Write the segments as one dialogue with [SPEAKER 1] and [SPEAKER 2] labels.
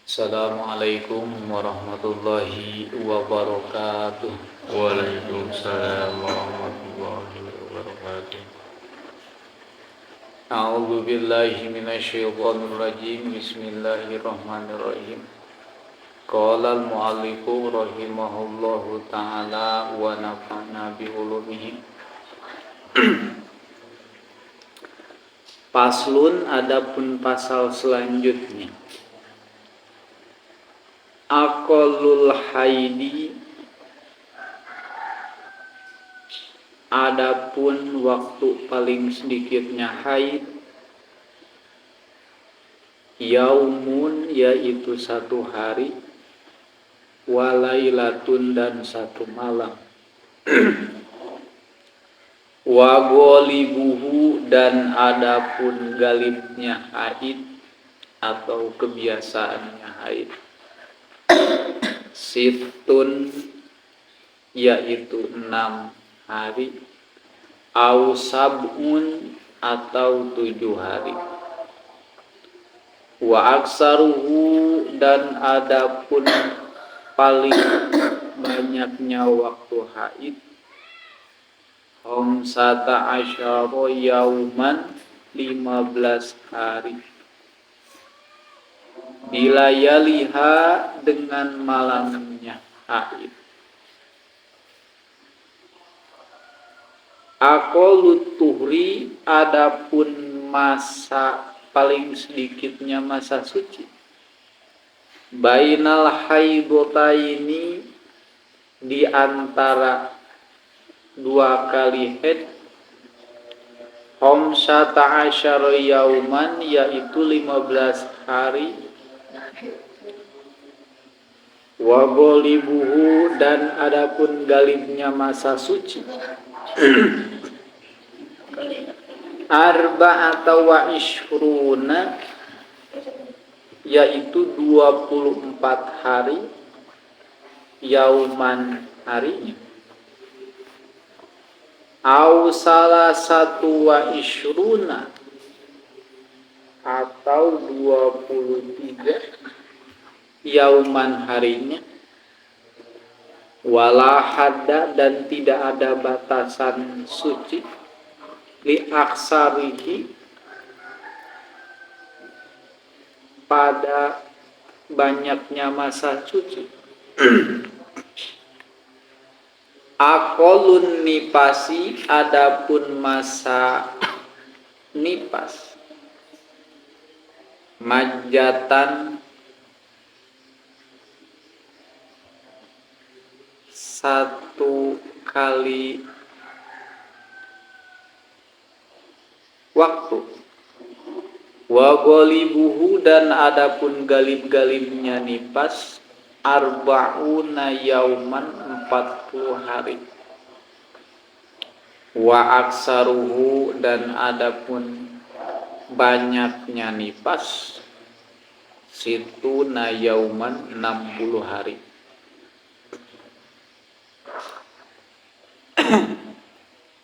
[SPEAKER 1] Assalamualaikum warahmatullahi wabarakatuh.
[SPEAKER 2] Waalaikumsalam warahmatullahi wabarakatuh.
[SPEAKER 1] A'udzu billahi minasyaitonir rajim. Bismillahirrahmanirrahim. Qala al-mu'allifu rahimahullahu ta'ala wa nafa'na bi ulumihi. Paslun, adapun pasal selanjutnya. Aqallul haidi, adapun waktu paling sedikitnya haid, yaumun yaitu satu hari, walailatun dan satu malam, wa ghalibuhu dan adapun galibnya haid atau kebiasaannya haid, situn yaitu 6 hari, au sab'un atau 7 hari, wa aksaruhu dan adapun paling banyaknya waktu haid, khamsata asyara yauman 15 hari, bilayaliha dengan malamnya haid. Aqallut tuhri, adapun masa paling sedikitnya masa suci, bainal haidotaini di antara 2 kali haid, khamsata asyara yauman yaitu 15 hari, wa ghalibuhu dan adapun galibnya masa suci, arba'ata wa ishruna yaitu 24 hari, yauman harinya, au salasatu wa ishruna atau 23 yauman harinya, wala hadda dan tidak ada batasan suci, li aksarihi pada banyaknya masa suci. Aqallun nipasi, adapun masa nipas, majatan 1 kali waktu, wa ghalibuhu dan adapun galib-galibnya nipas, arba'una yauman 40 hari, wa aksaruhu dan adapun banyaknya nipas, situna yauman 60 hari.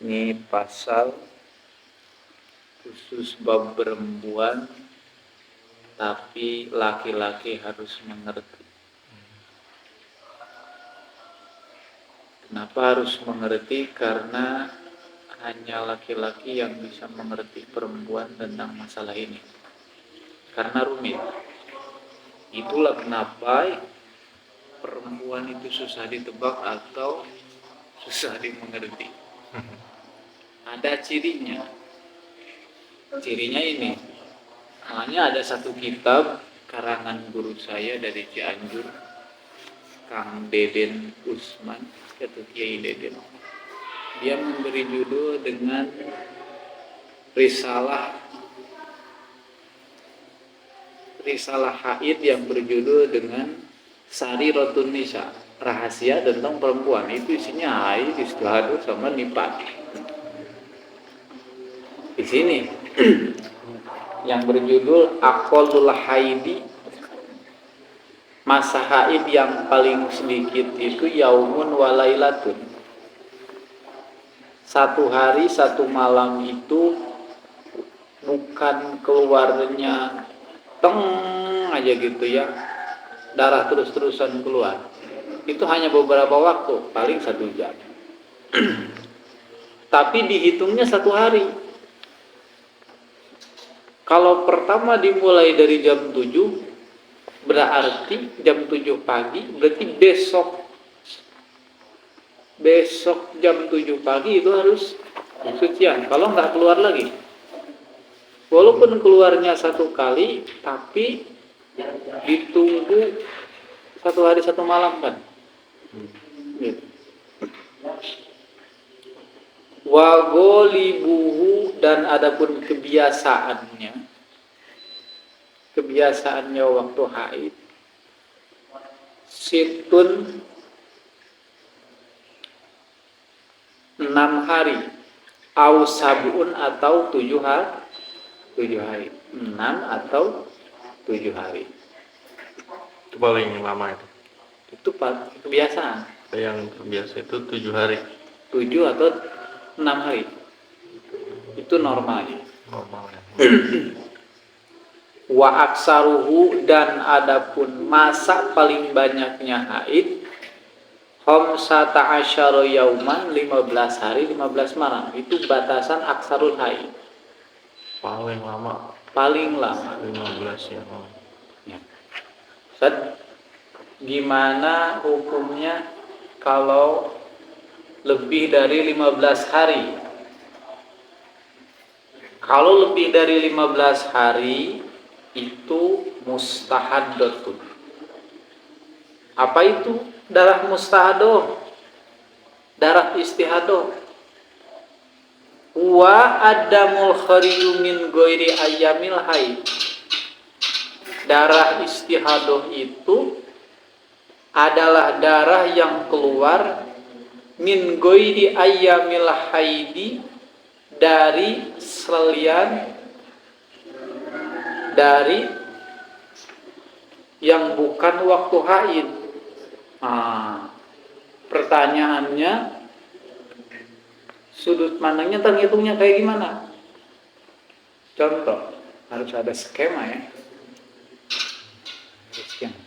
[SPEAKER 1] Ini pasal khusus bab perempuan, tapi laki-laki harus mengerti. Kenapa harus mengerti? Karena hanya laki-laki yang bisa mengerti perempuan tentang masalah ini. Karena rumit. Itulah kenapa perempuan itu susah ditebak atau susah dimengerti. Ada cirinya. Cirinya ini. Makanya ada satu kitab karangan guru saya dari Cianjur, Kang Deden Usman, atau Kiai Deden. Dia memberi judul dengan risalah haid yang berjudul dengan Sariratun Nisa, rahasia tentang perempuan. Itu isinya haid, istihad sama nifas. Di sini yang berjudul Aqallul haidi, masa haid yang paling sedikit itu yaumun walailatun, 1 hari 1 malam. Itu bukan keluarnya teng aja gitu ya, darah terus-terusan keluar, itu hanya beberapa waktu, paling 1 jam. Tapi dihitungnya 1 hari. Kalau pertama dimulai dari jam 7, berarti jam 7 pagi, berarti besok jam 7 pagi itu harus sucian. Kalau nggak keluar lagi, walaupun keluarnya 1 kali, tapi ditunggu 1 hari 1 malam kan. Gitu. Wa ghalibuhu, dan adapun kebiasaannya waktu haid, situn 6 hari, au sabun atau 7 hari, 6 atau 7 hari.
[SPEAKER 2] Itu paling lama itu.
[SPEAKER 1] Itu kebiasaan.
[SPEAKER 2] Yang biasa itu 7 hari.
[SPEAKER 1] 7 atau 6 hari. Itu normalnya.
[SPEAKER 2] Normalnya.
[SPEAKER 1] Wa aksaruhu, dan adapun masa paling banyaknya haid, khamsata asyara yauman, 15 hari 15 malam. Itu batasan aksarul haid.
[SPEAKER 2] Paling lama 15 ya.
[SPEAKER 1] Ya. Ustaz, gimana hukumnya kalau lebih dari 15 hari? Kalau lebih dari 15 hari itu mustahadatun. Apa itu darah mustahadoh? Darah istihadoh. Wa adamul khariju min ghairi ayyamil haid. Darah istihadoh itu adalah darah yang keluar min ghairi ayyamil haidi, dari selain dari yang bukan waktu haid. Pertanyaannya, sudut pandangnya terhitungnya kayak gimana? Contoh, harus ada skema ya. Skema.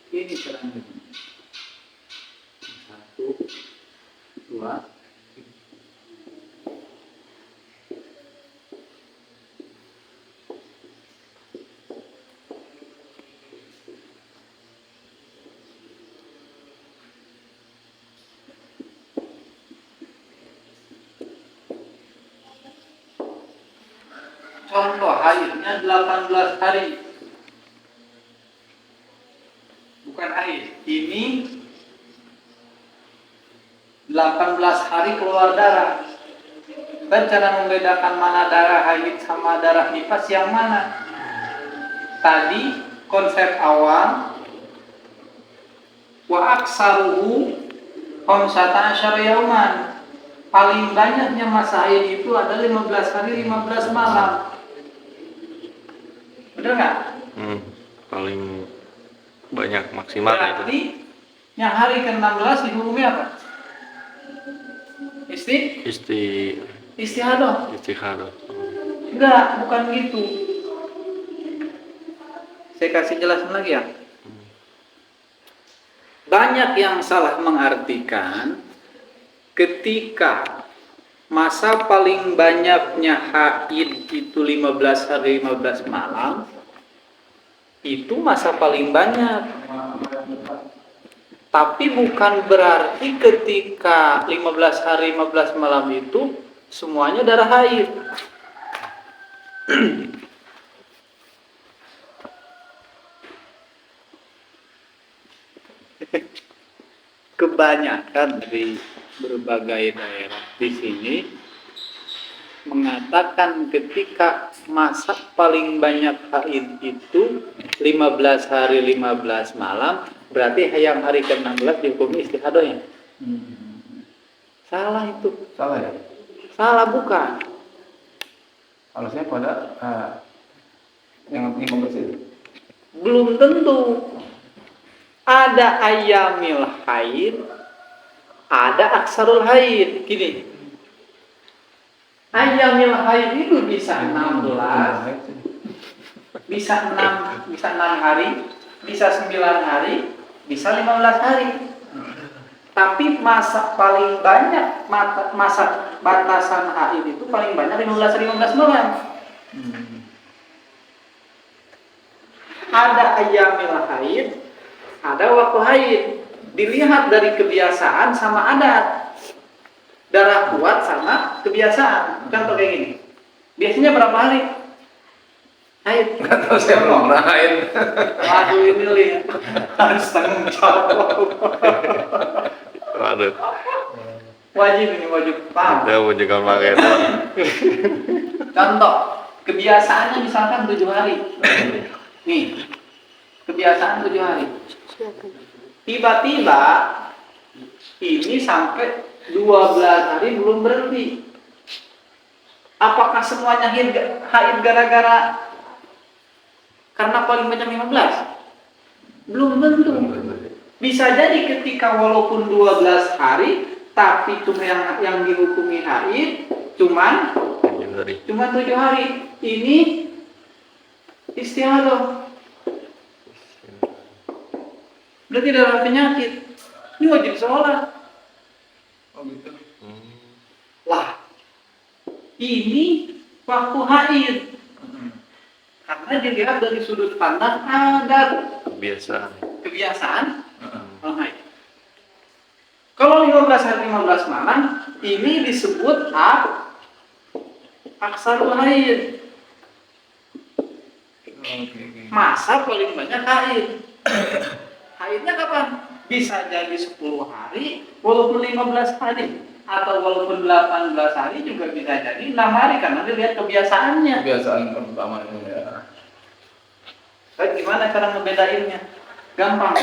[SPEAKER 1] Ini caranya. 1, 2. Contoh haidnya 18 hari. Bukan haid. Ini 18 hari keluar darah. Dan cara membedakan mana darah haid sama darah nifas yang mana? Tadi konsep awal, wa aksaruhu khamsata asyara yauman. Paling banyaknya masa haid itu ada 15 hari 15 malam. Benar nggak?
[SPEAKER 2] Paling banyak maksimal.
[SPEAKER 1] Berarti yang hari ke-16 dihukumi apa? Istihadoh. Enggak, bukan gitu. Saya kasih jelasin lagi ya. Banyak yang salah mengartikan ketika masa paling banyaknya haid itu 15 hari 15 malam, itu masa paling banyak. Tapi bukan berarti ketika 15 hari 15 malam itu semuanya darah haid. Kebanyakan dari berbagai daerah di sini mengatakan ketika masa paling banyak haid itu 15 hari 15 malam, berarti yang hari ke-16 dihukumi istihadohnya. Salah itu.
[SPEAKER 3] Salah ya?
[SPEAKER 1] Salah bukan.
[SPEAKER 3] Harusnya pada yang bersih.
[SPEAKER 1] Belum tentu. Ada ayyamil haid, ada aksarul haid. Gini. Ayyamil haid itu bisa 16, bisa 6 hari, bisa 9 hari, bisa 15 hari. Tapi masa paling banyak masa batasan haid itu paling banyak 15 bulan. Ada ayyamil haid, ada waktu haid. Dilihat dari kebiasaan sama adat. Darah kuat sama kebiasaan. Contoh kayak gini. Biasanya berapa hari? Haid.
[SPEAKER 3] Nggak tahu saya belum pernah haid.
[SPEAKER 1] Waduh ini lihat. Harus tanggung jawab.
[SPEAKER 2] Waduh,
[SPEAKER 1] Wajib ini wajib paham.
[SPEAKER 2] saya mau juga pakai itu.
[SPEAKER 1] Contoh, kebiasaannya misalkan 7 hari. Nih, kebiasaan 7 hari. Tiba-tiba ini sampai 12 hari belum berhenti. Apakah semuanya haid gara-gara karena paling banyak 15? Belum tentu. Bisa jadi ketika walaupun 12 hari, tapi cuma yang dihukumi haid cuman 7 hari. Ini istihadah. Berarti darah penyakit. Ini wajib sholat.
[SPEAKER 3] Oh gitu.
[SPEAKER 1] Lah, ini waktu haid. Karena dilihat dari sudut pandang adat kebiasaan haid. Kalau 15 hari 15 malam, ini disebut aksarul haid. Masa paling banyak haid. Haidnya kapan? Bisa jadi 10 hari, walaupun 15 hari, atau walaupun 18 hari juga bisa jadi 6 hari karena dilihat kebiasaannya.
[SPEAKER 3] Kebiasaan pertama ini ya.
[SPEAKER 1] Gimana cara ngebedainnya? Gampang.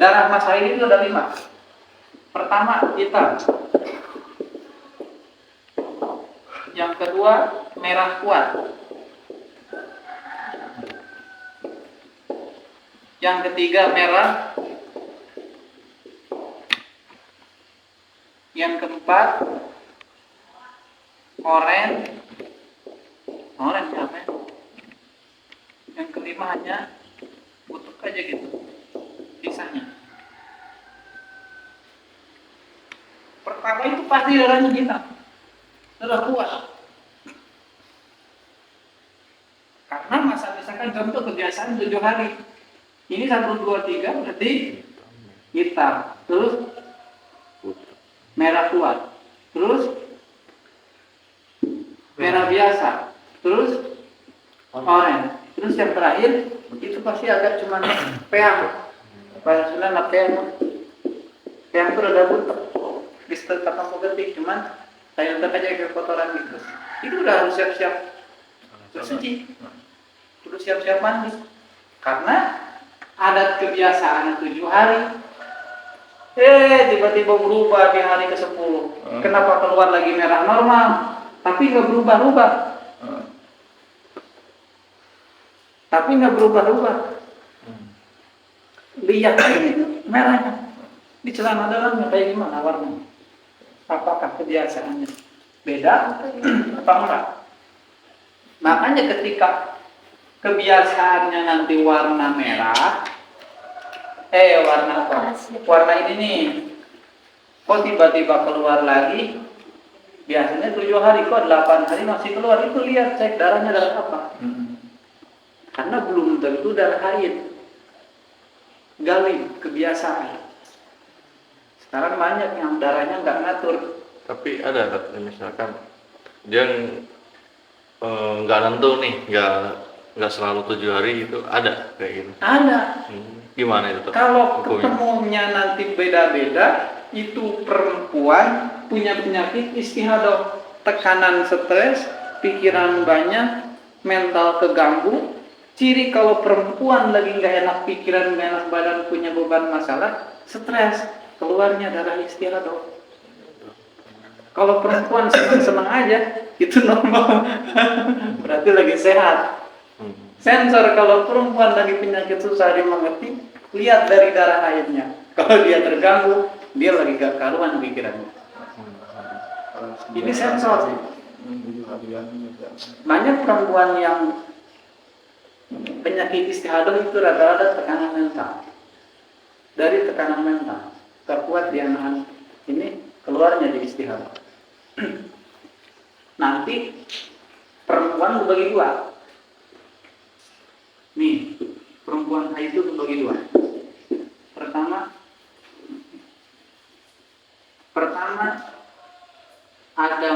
[SPEAKER 1] Darah mas haid itu ada 5. Pertama hitam. Yang kedua merah kuat. Yang ketiga merah. Yang keempat oranye apa ya? Yang kelima hanya butuh aja gitu sisanya. Pertama itu pasti darahnya hitam, darah kuat. Karena masa misalkan contoh kebiasaan 7 hari, ini 1, 2, 3 berarti hitam, terus merah kuat, terus merah biasa, terus oranye, terus yang terakhir itu pasti agak cuman peang. Bahasa Sunda peang. Peang itu udah butek, bisa tetap getik, cuman saya letak aja ke kotoran gitu. Itu udah harus siap-siap bersuci, udah siap-siap mandi. Karena adat kebiasaan 7 hari. Tiba-tiba berubah di hari ke-10. Kenapa keluar lagi merah normal, tapi nggak berubah-ubah? Lihat itu merahnya di celana dalamnya kayak gimana warnanya? Apakah kebiasaannya beda apa enggak? Makanya ketika kebiasaannya nanti warna merah, warna apa? Warna ini nih. Kok tiba-tiba keluar lagi? Biasanya 7 hari, kok 8 hari masih keluar. Itu lihat, cek darahnya darah apa. Karena belum tentu darah haid. Gali kebiasaan. Sekarang banyak yang darahnya nggak ngatur.
[SPEAKER 2] Tapi ada misalkan dia nggak nentu nih, nggak selalu 7 hari itu ada kayak gitu.
[SPEAKER 1] Ada.
[SPEAKER 2] Gimana itu?
[SPEAKER 1] Kalau ketemunya nanti beda-beda, itu perempuan punya penyakit istihadah, tekanan stres, pikiran banyak, mental keganggu. Ciri kalau perempuan lagi nggak enak pikiran, nggak enak badan, punya beban masalah, stres, keluarnya darah istihadah. Kalau perempuan senang-senang aja, itu normal, berarti lagi sehat. Sensor kalau perempuan lagi penyakit susah dimengerti, lihat dari darah haidnya. Kalau dia terganggu, dia lagi gak karuan pikirannya. Ini sensor sih.
[SPEAKER 3] 7 harian juga.
[SPEAKER 1] Banyak perempuan yang penyakit istihadah itu rata-rata tekanan mental. Dari tekanan mental terkuat di anak ini keluarnya di istihadah. Nanti perempuan dibagi dua. Nih, perempuan haid itu dibagi dua. Pertama ada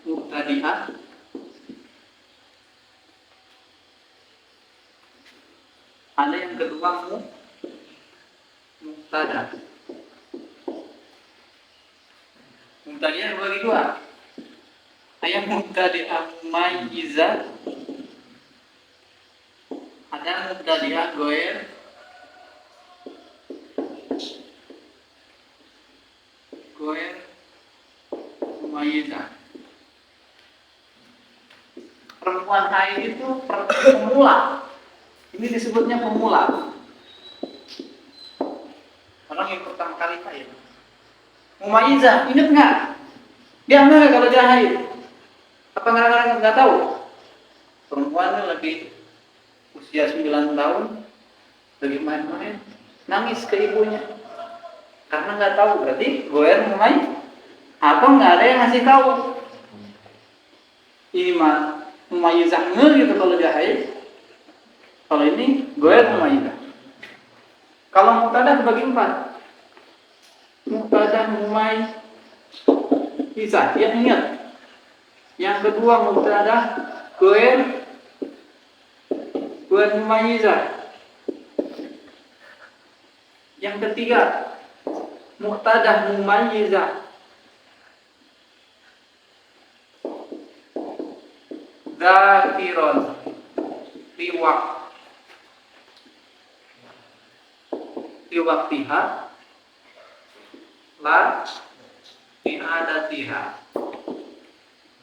[SPEAKER 1] mubtadi'ah, ada yang kedua mubtada'. Mubtadi'ah bagi dua. Ada mubtadi'ah mumayyizah, ada mubtadi'ah goer, mumayyizah. Perempuan haid itu pemula. Ini disebutnya pemula. Orang yang pertama kali haid. Mumayyizah, ingat nggak? Dia mana kalau dia haid? Apa nggak tahu? Perempuan lebih usia 9 tahun, lagi main-main, nangis ke ibunya. Karena nggak tahu, berarti goer mulai atau nggak ada yang ngasih tahu. Ini mah mumayyizah gitu kalau dia haid. Kalau ini goer mumayyizah. Kalau mubtada bagi 4. Mubtada mumayyizah, yang ingat. Yang kedua mubtada goer mumayyizah. Yang ketiga mubtada mumayyizah, zakiron liwaktiha la li'adatiha.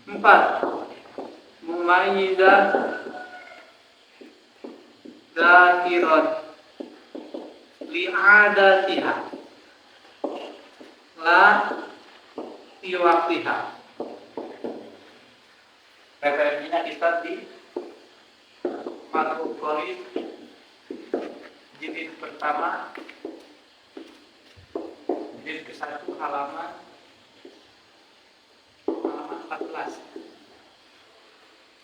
[SPEAKER 1] 4 mumayyizah zakiron li'adatiha la liwaktiha. Referensinya kita di Fathul Qorib jilid pertama, jilid ke-1 halaman 14.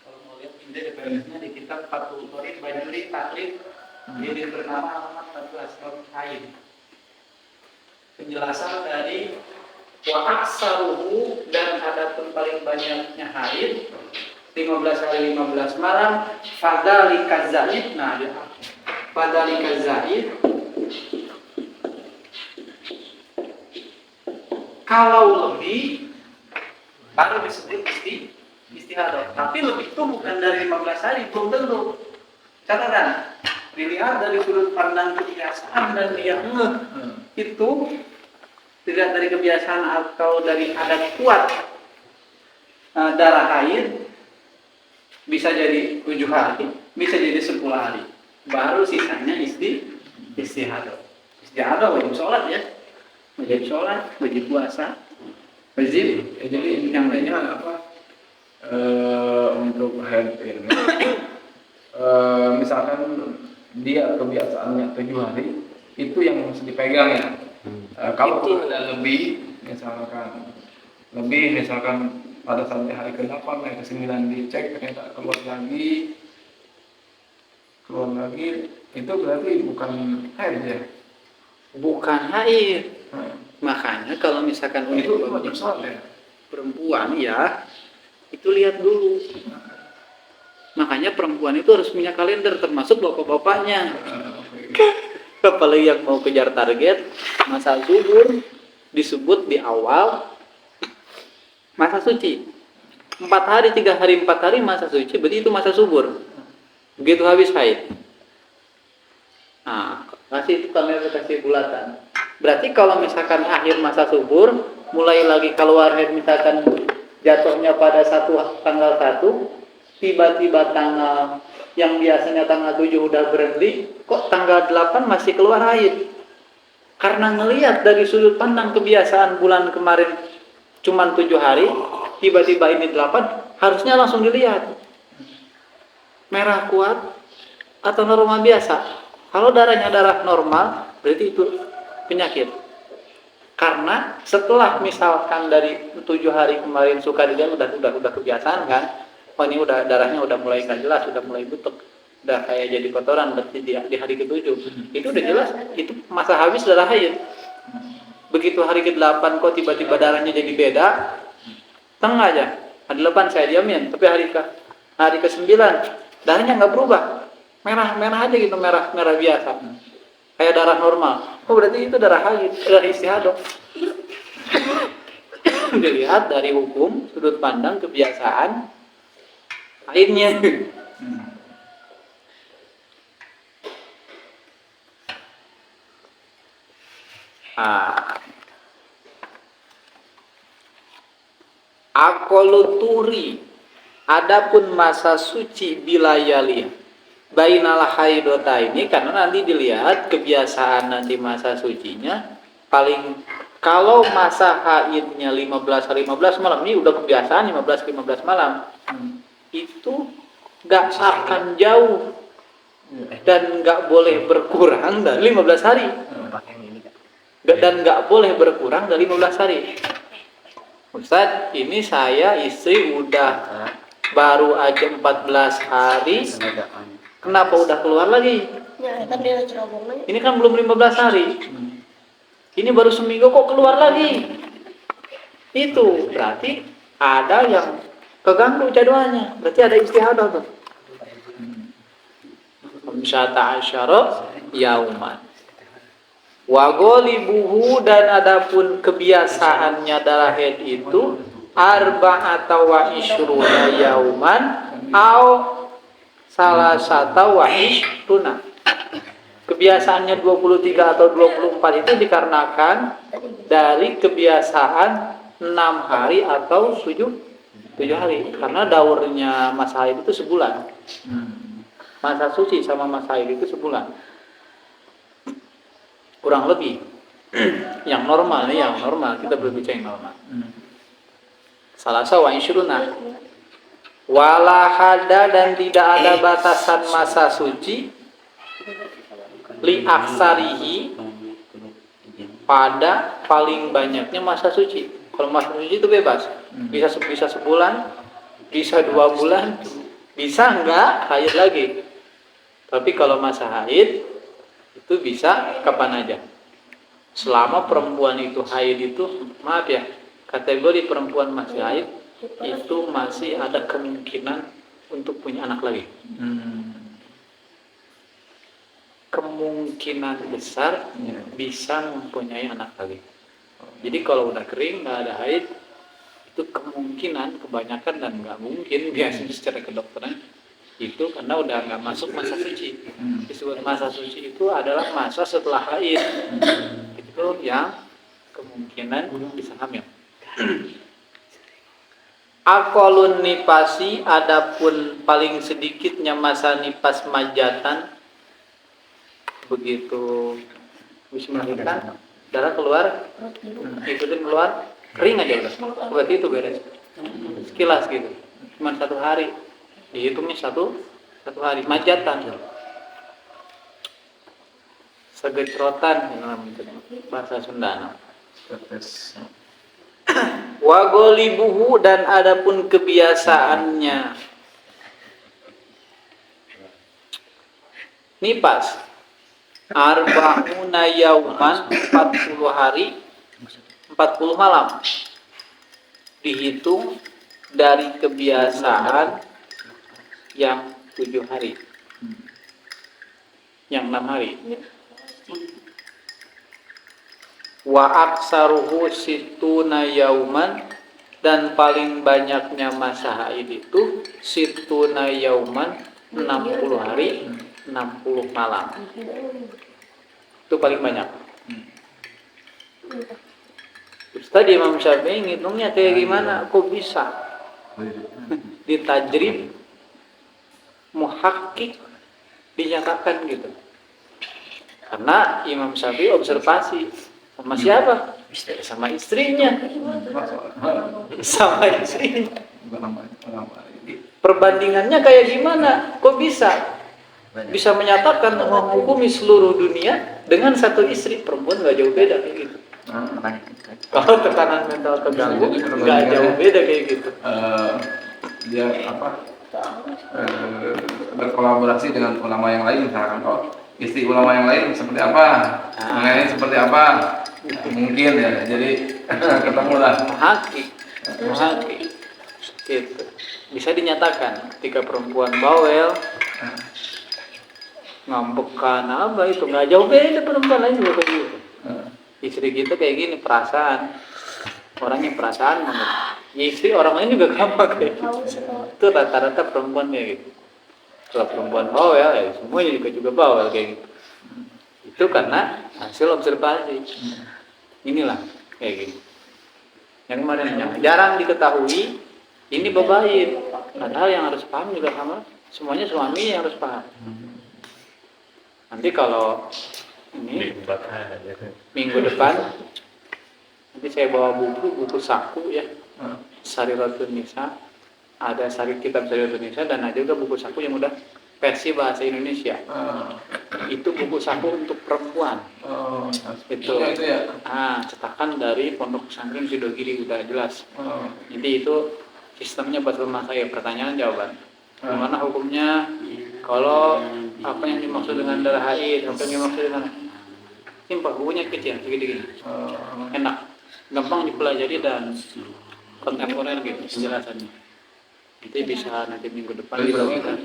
[SPEAKER 1] Kalau mau lihat ini referensinya di kitab Fathul Qorib Bajuri Taklid jilid pertama halaman 14 tentang haid. Penjelasan dari wa aksaruhu, dan adapun paling banyaknya haid 15 hari 15 malam, fadzalika zaid. Nah, dia fadzalika zaid. Kalau lebih baru disebut istihadah. Tapi lebih itu bukan dari 15 hari, belum tentu. Catatan, dilihat dari sudut pandang kebiasaan dan dia itu tidak dari kebiasaan atau dari adat kuat darah haid, bisa jadi 7 hari, bisa jadi 10 hari. Baru sisanya istihadah. Istihadah wajib sholat ya, wajib sholat, wajib puasa, wajib.
[SPEAKER 3] Jadi yang lainnya apa? Untuk haid ini, misalkan dia kebiasaannya 7 hari, itu yang mesti dipegang ya. Kalau ada lebih misalkan pada sampai hari ke-8, hari ke-9 dicek ternyata keluar lagi, itu berarti bukan haid ya?
[SPEAKER 1] Bukan haid. Makanya kalau misalkan
[SPEAKER 3] Itu wajib sholat ya?
[SPEAKER 1] perempuan ya, itu lihat dulu. Makanya perempuan itu harus punya kalender, termasuk bapak-bapaknya. Apalagi yang mau kejar target masa subur, disebut di awal masa suci. 4 hari, 3 hari, 4 hari masa suci, berarti itu masa subur. Begitu habis haid. Nah, kasih itu kamera, kasih bulatan. Berarti kalau misalkan akhir masa subur, mulai lagi keluar haid, misalkan jatuhnya pada tanggal 1, tiba-tiba tanggal yang biasanya tanggal 7 udah berhenti, kok tanggal 8 masih keluar haid. Karena ngelihat dari sudut pandang kebiasaan bulan kemarin cuman 7 hari, tiba-tiba ini 8, harusnya langsung dilihat merah kuat atau normal biasa. Kalau darahnya darah normal, berarti itu penyakit. Karena setelah misalkan dari 7 hari kemarin suka dilihat udah kebiasaan kan, oh ini udah darahnya udah mulai nggak jelas, udah mulai butek, udah kayak jadi kotoran, berarti di hari ke-7 itu udah jelas itu masa habis darah haid. Begitu hari ke-8 kok tiba-tiba darahnya jadi beda, tengah aja. Hari 8 saya diamin, tapi hari ke-9 darahnya nggak berubah, merah aja gitu, merah biasa, kayak darah normal. Oh berarti itu darah haid, darah istihadah. Dilihat dari hukum, sudut pandang, kebiasaan haidnya. Akoluturi, adapun masa suci bilayali bainal haidota ini, karena nanti dilihat kebiasaan nanti masa sucinya. Paling kalau masa haidnya 15 hari 15 malam, ini udah kebiasaan 15 malam, itu gak akan jauh dan gak boleh berkurang dari 15 hari, dan gak boleh berkurang dari 15 hari. Ustadz, ini saya istri udah baru aja 14 hari, kenapa udah keluar lagi? Ini kan belum 15 hari. Ini baru seminggu kok keluar lagi. Itu berarti ada yang keganggu jadwalnya. Berarti ada istihadah tuh. 15 yauman. Wa ghalibuhu, dan adapun kebiasaannya darah haid itu arba'ata wa ishruna yauman au salasata wa ishruna. Kebiasaannya 23 atau 24 itu dikarenakan dari kebiasaan 6 hari atau 7 hari. Karena daurnya masa haid itu sebulan. Masa suci sama masa haid itu sebulan. Kurang lebih. Yang normal nih, yang normal. Kita berbicara yang normal. Salasa wa ishruna. Wala hada, dan tidak ada batasan masa suci li aksarihi, pada paling banyaknya masa suci. Kalau masa suci itu bebas. Bisa sebulan, bisa 2 bulan, bisa enggak haid lagi. Tapi kalau masa haid itu bisa kapan aja. Selama perempuan itu haid itu, maaf ya, kategori perempuan masih haid itu masih ada kemungkinan untuk punya anak lagi. Kemungkinan besar bisa mempunyai anak lagi. Jadi kalau udah kering, nggak ada haid, itu kemungkinan kebanyakan dan nggak mungkin biasanya secara kedokteran itu karena udah nggak masuk masa suci. Disebut masa suci itu adalah masa setelah haid. Itu yang kemungkinan bisa hamil. Akolun nipasi, adapun paling sedikitnya masa nipas majatan, begitu habis melahirkan darah keluar, ikutin keluar, kering aja udah. Berarti itu beres. Sekilas gitu. Cuma 1 hari. Dihitungnya satu hari majatan. Segecrotan bahasa Sunda. Wa ghalibuhu, dan adapun kebiasaannya nipas arba'una yauman, 40 hari 40 malam, dihitung dari kebiasaan yang 7 hari, yang 6 hari. Wa aksaruhu situna yauman, dan paling banyaknya masa haid itu situna yauman, 60 hari 60 malam. Itu paling banyak. Terus tadi Imam Syafi'i ngitungnya kayak gimana? Kok bisa ditajrib muhakkik dinyatakan gitu? Karena Imam Syafi'i observasi sama siapa? sama istrinya, sama istrinya. Perbandingannya kayak gimana? Kok bisa menyatakan menghukumi seluruh dunia dengan satu istri? Perempuan nggak jauh beda kayak gitu. Kalau tekanan mental terganggu nggak jauh beda kayak gitu.
[SPEAKER 3] Dia berkolaborasi dengan ulama yang lain, misalkan istri ulama yang lain seperti apa, yang lain seperti apa, mungkin ya, jadi ketemu lah.
[SPEAKER 1] Menghaki gitu. Bisa dinyatakan ketika perempuan bawel, ngambekan apa itu nggak jauh beda, perempuan lain juga kayak gitu. Istri kita kayak gini, perasaan orangnya perasaan banget. Ya, istri orang lain juga gampang kayak gitu. Itu rata-rata perempuan kayak gitu. Kalau perempuan bawel ya semuanya juga bawel kayak gitu. Itu karena hasil observasi. Inilah kayak gitu. Yang kemarin yang jarang diketahui ini bebain. Padahal yang harus paham juga sama semuanya suami yang harus paham. Nanti kalau ini minggu depan nanti saya bawa buku saku ya, Sariratun Nisa, ada kitab Sariratun Nisa dan ada juga buku saku yang udah versi bahasa Indonesia. Itu buku saku untuk perempuan. Itu
[SPEAKER 3] ya.
[SPEAKER 1] Cetakan dari Pondok Pesantren Sidogiri, udah jelas. Jadi itu sistemnya buat rumah saya, pertanyaan jawaban. Gimana hukumnya kalau apa yang dimaksud dengan darah haid, apa yang dimaksud dengan simpel, bukunya kecil, segini-gini. Enak, gampang dipelajari dan kontemporer gitu penjelasannya. Nanti bisa minggu depan dibagikan.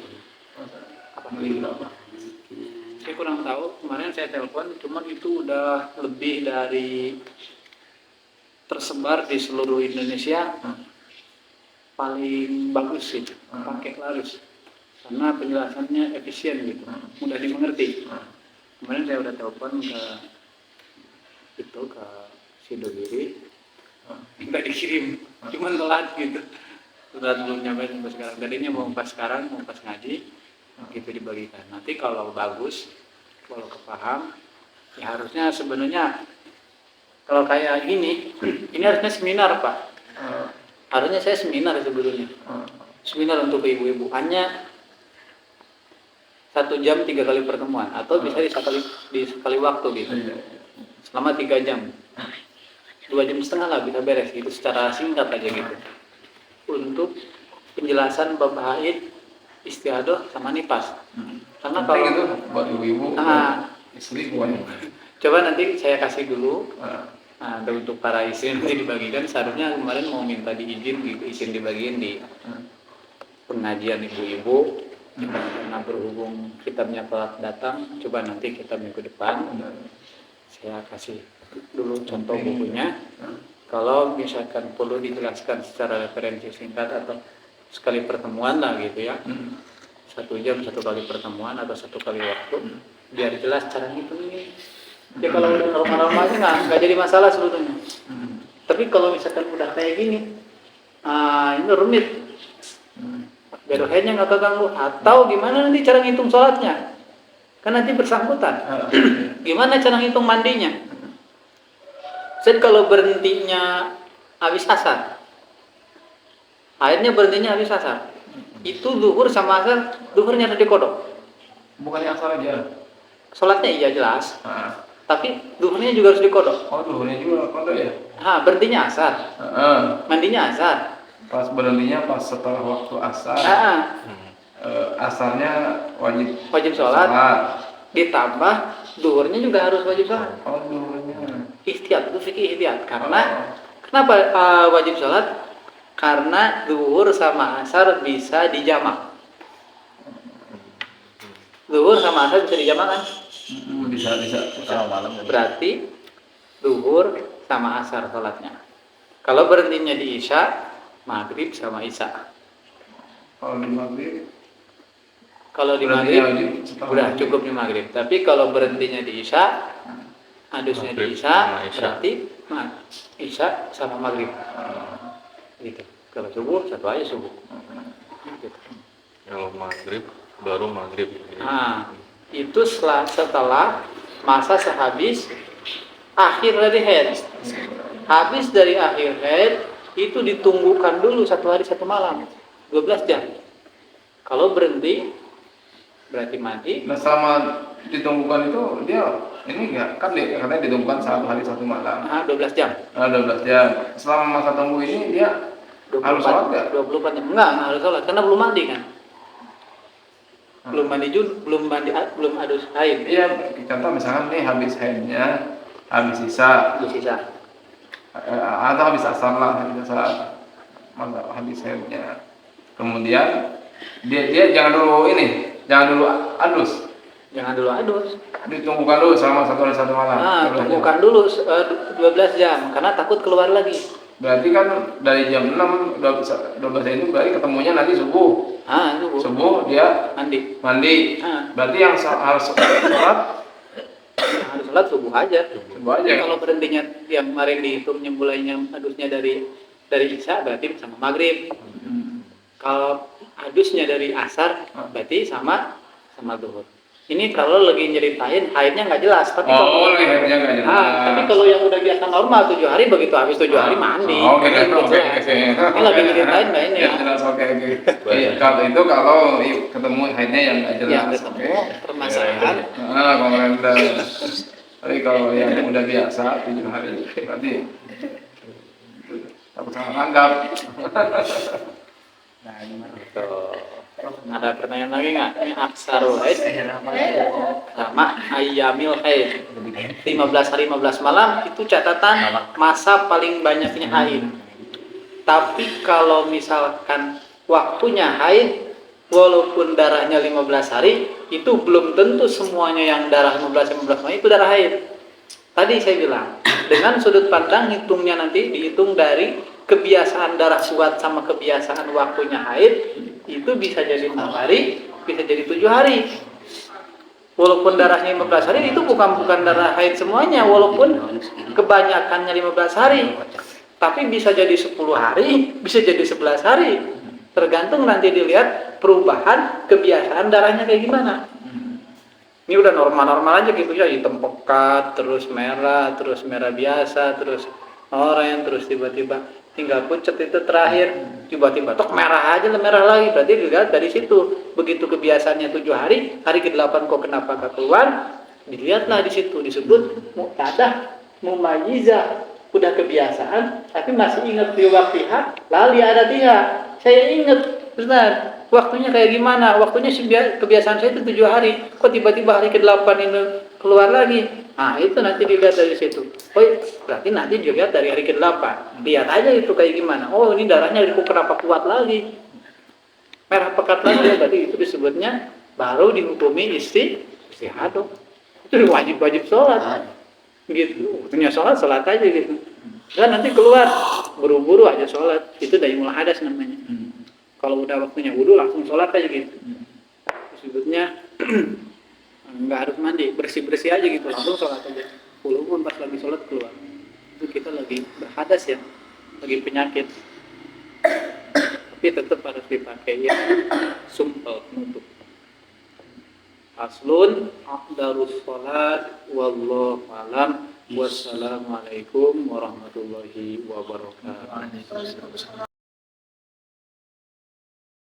[SPEAKER 1] Saya kurang tahu, kemarin saya telepon, cuman itu udah lebih dari tersebar di seluruh Indonesia. Paling bagus sih pakai Clarus karena penjelasannya efisien gitu, mudah dimengerti. Kemarin saya udah telepon ke Sidogiri, minta dikirim, cuman telat gitu, sudah belum nyampe sampai sekarang. Tadinya mau pas sekarang, mau pas ngaji gitu dibagikan. Nanti kalau bagus, kalau kepaham, ya harusnya sebenarnya kalau kayak gini, ini harusnya seminar Pak. Harusnya saya seminar sebelumnya. Seminar untuk ibu-ibu hanya 1 jam 3 kali pertemuan atau bisa di sekali waktu gitu. Selama 3 jam. 2,5 jam lah bisa beres gitu secara singkat aja gitu. Untuk penjelasan bab haid, istiadah sama nifas. Karena kalau
[SPEAKER 3] itu buat ibu-ibu, istri buahnya.
[SPEAKER 1] Coba nanti saya kasih dulu. Untuk para istri nanti dibagikan. Seharusnya kemarin mau minta izin dibagiin di pengajian ibu-ibu, karena berhubung kitabnya telat datang. Coba nanti kita minggu depan saya kasih dulu contoh bukunya. Kalau misalkan perlu dijelaskan secara referensi singkat atau sekali pertemuan lah gitu ya, 1 jam 1 kali pertemuan atau 1 kali waktu, biar jelas cara ngitungnya. Ya kalau udah normal-normal aja nggak jadi masalah sebetulnya. Tapi kalau misalkan udah kayak gini, ini rumit. Bedohnya nggak keganggu. Atau gimana nanti cara ngitung sholatnya? Kan nanti bersangkutan. Gimana cara ngitung mandinya? Kalau berhentinya habis asar, akhirnya berhentinya habis asar, itu zuhur sama asar, zuhurnya harus dikodok.
[SPEAKER 3] Bukannya asar aja?
[SPEAKER 1] Sholatnya iya jelas. Tapi zuhurnya juga harus dikodok.
[SPEAKER 3] Oh, zuhurnya juga kodok ya?
[SPEAKER 1] Berhentinya asar. Mandinya asar.
[SPEAKER 3] Pas berhentinya pas setelah waktu asar. Asarnya wajib sholat.
[SPEAKER 1] Ditambah zuhurnya juga harus wajib sholat.
[SPEAKER 3] Oh, zuhurnya.
[SPEAKER 1] Ihtiyat, itu fikih ihtiyat. Kenapa wajib sholat? Karena zuhur sama asar bisa dijamak. Zuhur sama asar bisa dijamak kan?
[SPEAKER 3] Bisa. Malam.
[SPEAKER 1] Berarti zuhur sama asar sholatnya. Kalau berhentinya di isya, maghrib sama isya. Kalau di maghrib udah cukup di maghrib. Tapi kalau berhentinya di isya, hadusnya di isya, berarti isya sama maghrib. Gitu. Kalau subuh satu aja subuh. Gitu.
[SPEAKER 2] Kalau maghrib baru maghrib.
[SPEAKER 1] Itu setelah masa sehabis akhir dari haid. habis dari akhir haid itu ditunggukan dulu 1 hari 1 malam 12 jam. Kalau berhenti berarti mati.
[SPEAKER 3] Nah selama ditunggukan itu dia ini enggak kan katanya ditunggukan 1 hari 1 malam.
[SPEAKER 1] 12 jam.
[SPEAKER 3] 12 jam. Selama masa tunggu ini dia
[SPEAKER 1] 24,
[SPEAKER 3] harus sholat nggak?
[SPEAKER 1] 24 jam. Enggak harus sholat karena belum mandi kan. Belum mandi belum adus haid.
[SPEAKER 3] Iya, contoh misalkan nih habis haidnya, habis sisa, atau habis asar lah, habis haidnya. Kemudian dia jangan dulu adus.
[SPEAKER 1] Jangan dulu adus.
[SPEAKER 3] Ditunggukan dulu selama 1 hari 1 malam.
[SPEAKER 1] Tunggukan dulu 12 jam karena takut keluar lagi.
[SPEAKER 3] Berarti kan dari jam 6 12 itu berarti ketemunya nanti subuh. Subuh dia mandi. Berarti yang harus sholat
[SPEAKER 1] subuh aja.
[SPEAKER 3] Kalau
[SPEAKER 1] berhentinya yang kemarin dihitungnya mulainya adusnya dari isya berarti sama maghrib. Kalau adusnya dari asar berarti sama zuhur. Ini kalau lagi nyeritain haidnya nggak jelas, tapi
[SPEAKER 3] haidnya nggak jelas.
[SPEAKER 1] Tapi kalau yang udah biasa normal 7 hari begitu habis 7 hari mandi.
[SPEAKER 3] Oke.
[SPEAKER 1] Ini lagi nyeritain nggak ini ya?
[SPEAKER 3] Jelas, oke. Kalau ketemu haidnya yang nggak jelas.
[SPEAKER 1] Yang ketemu permasalahan.
[SPEAKER 3] Komentar. Tapi kalau yang udah biasa 7 hari berarti takut salah anggap.
[SPEAKER 1] Ada pertanyaan lagi nggak? Ini aksarul haid sama ayyamil haid. 15 hari 15 malam itu catatan masa paling banyaknya haid. Tapi kalau misalkan waktunya haid walaupun darahnya 15 hari itu belum tentu semuanya yang darah 15 malam itu darah haid. Tadi saya bilang dengan sudut pandang hitungnya nanti dihitung dari kebiasaan darah kuat sama kebiasaan waktunya haid itu bisa jadi 6 hari, bisa jadi 7 hari. Walaupun darahnya 15 hari itu bukan darah haid semuanya, walaupun kebanyakannya 15 hari. Tapi bisa jadi 10 hari, bisa jadi 11 hari. Tergantung nanti dilihat perubahan kebiasaan darahnya kayak gimana. Ini udah normal-normal aja gitu ya, hitam pekat, terus merah biasa, terus oranye, terus tiba-tiba tinggal pucet itu terakhir, tiba-tiba tok merah lagi, berarti dilihat dari situ. Begitu kebiasaannya 7 hari, hari ke-8 kok kenapa gak keluar, dilihatlah di situ, disebut muqtadah mumayyizah. Udah kebiasaan, tapi masih ingat di waktiha, lali ada tiha. Saya ingat, Ustaz, waktunya kayak gimana? Waktunya kebiasaan saya itu 7 hari, kok tiba-tiba hari ke-8 ini keluar lagi. Nah itu nanti dilihat dari situ. Oh berarti nanti dilihat dari hari ke-8. Lihat aja itu kayak gimana. Oh ini darahnya kenapa kuat lagi, merah pekat lagi. Berarti itu disebutnya baru dihukumi istihadah. Itu wajib sholat. Gitu. Waktunya sholat aja gitu. Dan nanti keluar buru-buru aja sholat. Itu daimul hadas namanya. Kalau udah waktunya wudu langsung sholat aja gitu. Disebutnya nggak harus mandi, bersih-bersih aja gitu, langsung sholat aja. Walaupun pas lagi sholat keluar, itu kita lagi berhadas ya, lagi penyakit. Tapi tetap harus dipakai ya, sumpel penutup. Aslun aqdarus sholat, wallahu alam, wassalamualaikum warahmatullahi wabarakatuh.